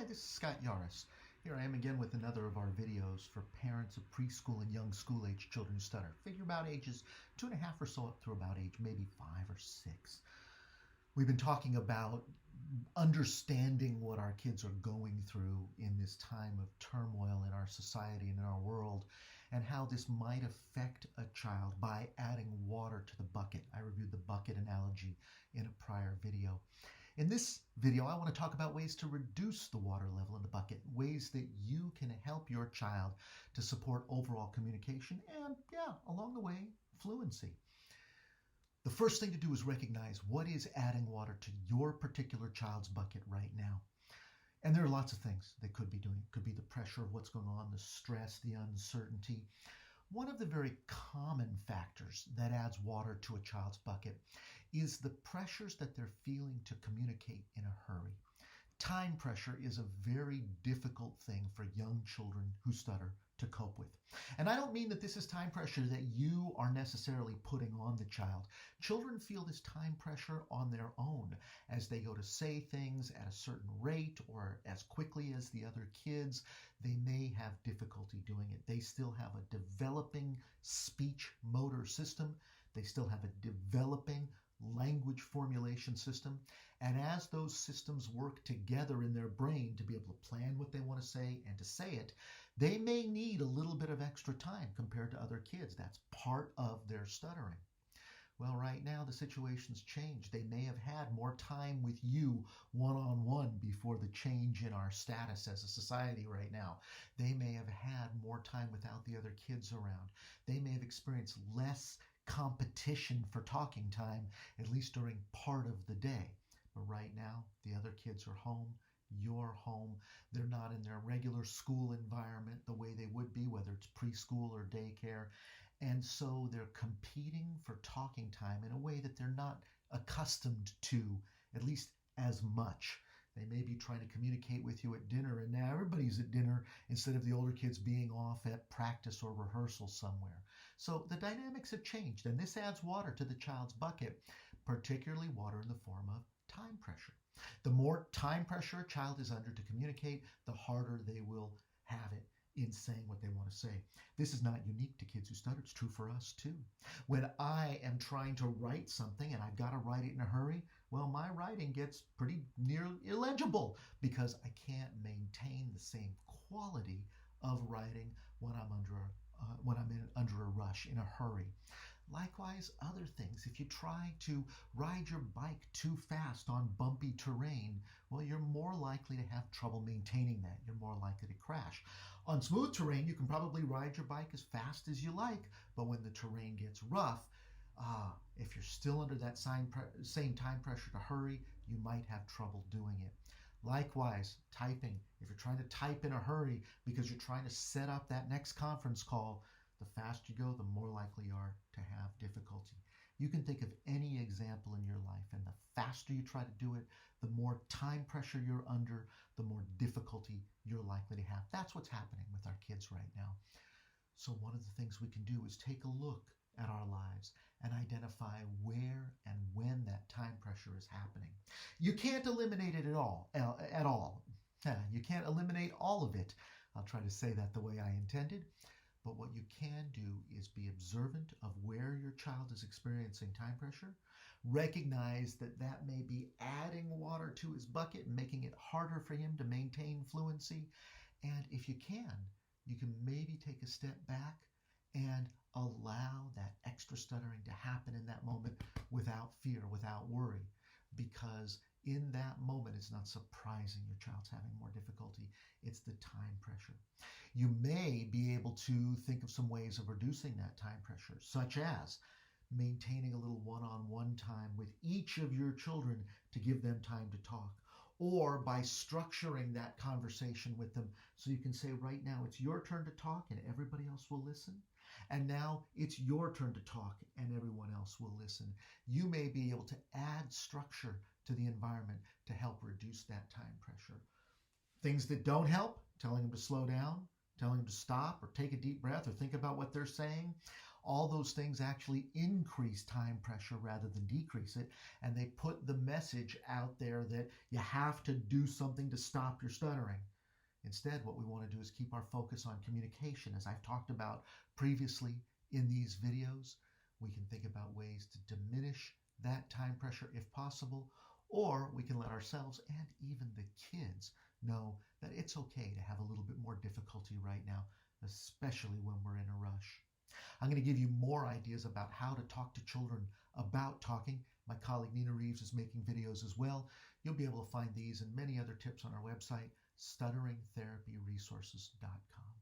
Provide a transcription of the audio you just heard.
Hi, this is Scott Yaruss. Here I am again with another of our videos for parents of preschool and young school-age children who stutter. Figure about ages 2.5 or so up through about age maybe 5 or 6. We've been talking about understanding what our kids are going through in this time of turmoil in our society and in our world, and how this might affect a child by adding water to the bucket. I reviewed the bucket analogy in a prior video. In this video, I want to talk about ways to reduce the water level in the bucket, ways that you can help your child to support overall communication and, along the way, fluency. The first thing to do is recognize what is adding water to your particular child's bucket right now. And there are lots of things they could be doing. It could be the pressure of what's going on, the stress, the uncertainty. One of the very common factors that adds water to a child's bucket is the pressures that they're feeling to communicate in a hurry. Time pressure is a very difficult thing for young children who stutter to cope with. And I don't mean that this is time pressure that you are necessarily putting on the child. Children feel this time pressure on their own as they go to say things at a certain rate or as quickly as the other kids. They may have difficulty doing it. They still have a developing speech motor system. They still have a developing language formulation system. And as those systems work together in their brain to be able to plan what they want to say and to say it, they may need a little bit of extra time compared to other kids. That's part of their stuttering. Well, right now the situation's changed. They may have had more time with you one-on-one before the change in our status as a society right now. They may have had more time without the other kids around. They may have experienced less competition for talking time, at least during part of the day. But right now, the other kids are home, you're home. They're not in their regular school environment the way they would be, whether it's preschool or daycare. And so they're competing for talking time in a way that they're not accustomed to, at least as much. They may be trying to communicate with you at dinner, and now everybody's at dinner instead of the older kids being off at practice or rehearsal somewhere. So the dynamics have changed, and this adds water to the child's bucket, particularly water in the form of time pressure. The more time pressure a child is under to communicate, the harder they will have it in saying what they want to say. This is not unique to kids who stutter. It's true for us too. When I am trying to write something and I've got to write it in a hurry, well, my writing gets pretty near illegible because I can't maintain the same quality of writing when I'm under a rush, in a hurry. Likewise, other things. If you try to ride your bike too fast on bumpy terrain, well, you're more likely to have trouble maintaining that. You're more likely to crash. On smooth terrain, you can probably ride your bike as fast as you like, but when the terrain gets rough, if you're still under that same time pressure to hurry, you might have trouble doing it. Likewise, typing. If you're trying to type in a hurry because you're trying to set up that next conference call, the faster you go, the more likely you are to have difficulty. You can think of any example in your life, and the faster you try to do it, the more time pressure you're under, the more difficulty you're likely to have. That's what's happening with our kids right now. So one of the things we can do is take a look at our lives and identify where and when that time pressure is happening. You can't eliminate it at all. You can't eliminate all of it. I'll try to say that the way I intended. But what you can do is be observant of where your child is experiencing time pressure. Recognize that that may be adding water to his bucket and making it harder for him to maintain fluency. And if you can maybe take a step back and allow that extra stuttering to happen in that moment without fear, without worry, because in that moment, it's not surprising your child's having more difficulty. It's the time pressure. You may be able to think of some ways of reducing that time pressure, such as maintaining a little one-on-one time with each of your children to give them time to talk, or by structuring that conversation with them so you can say, right now it's your turn to talk and everybody else will listen. And now it's your turn to talk and everyone else will listen. You may be able to add structure to the environment to help reduce that time pressure. Things that don't help, telling them to slow down, telling them to stop or take a deep breath or think about what they're saying. All those things actually increase time pressure rather than decrease it, and they put the message out there that you have to do something to stop your stuttering. Instead, what we want to do is keep our focus on communication. As I've talked about previously in these videos, we can think about ways to diminish that time pressure if possible, or we can let ourselves and even the kids know that it's okay to have a little bit more difficulty right now, especially when we're in a rush. I'm going to give you more ideas about how to talk to children about talking. My colleague Nina Reeves is making videos as well. You'll be able to find these and many other tips on our website, stutteringtherapyresources.com.